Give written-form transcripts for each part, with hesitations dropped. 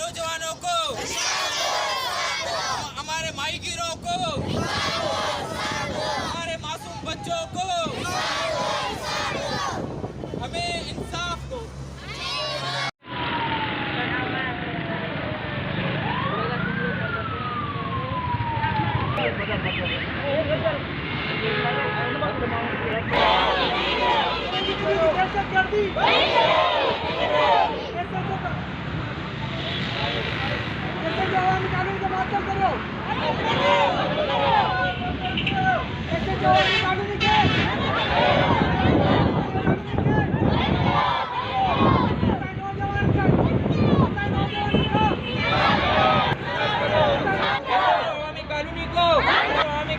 नौजवानों को, हमारे माई गिरोह को, हमारे मासूम बच्चों को, हमें इंसाफ दो।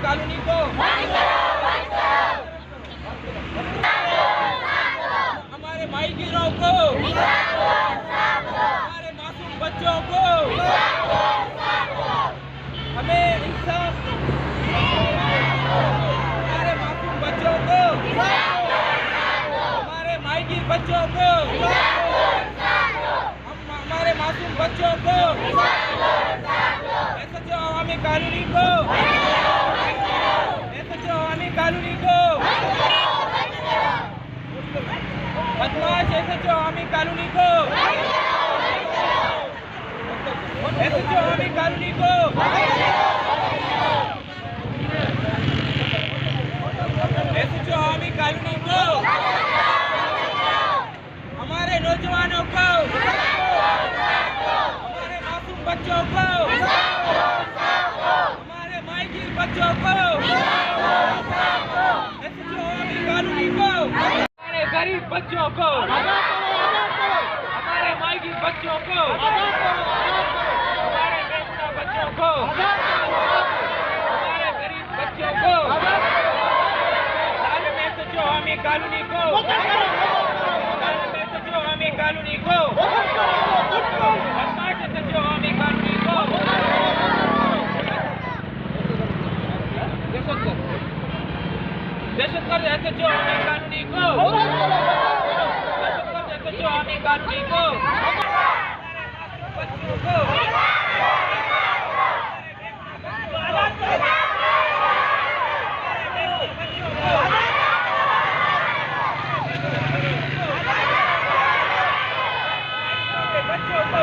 कानूनी को हमारे माई गिरोह को, हमारे मासूम बच्चों को, हमें इंसाफ, हमारे मासूम बच्चों को, हमारे माई गिर बच्चों को, हमारे मासूम बच्चों को, SHO अवामी कानूनी को, SHO अवामी कानूनी को, बदमाश SHO अवामी कानूनी को, SHO अवामी कानूनी को, SHO अवामी कानूनी को, हमारे नौजवानों को, हमारे मासूम बच्चों को, हमारे माईगीर बच्चों को, SHO अवामी कानूनी को, हमारे गरीब बच्चों को, हमारे माईगीर बच्चों को, हमारे बेगुनाह बच्चों को, हमारे गरीब बच्चों को, जालिम SHO अवामी कानूनी को, जालिम SHO अवामी कानूनी को, बदमाश SHO अवामी कानूनी को, दहशतगर्द SHO अवामी कानूनी को, दहशतगर्द SHO अवामी कानूनी को, बच्चों को,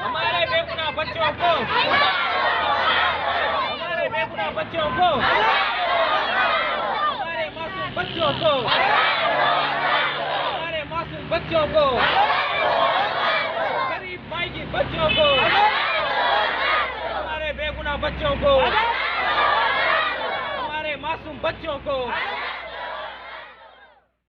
हमारे बेगुनाह बच्चों को, हमारे बेगुनाह बच्चों को, हमारे मासूम बच्चों को, हमारे मासूम बच्चों को, गरीब माई की बच्चों को, हमारे बेगुनाह बच्चों को, हमारे मासूम बच्चों को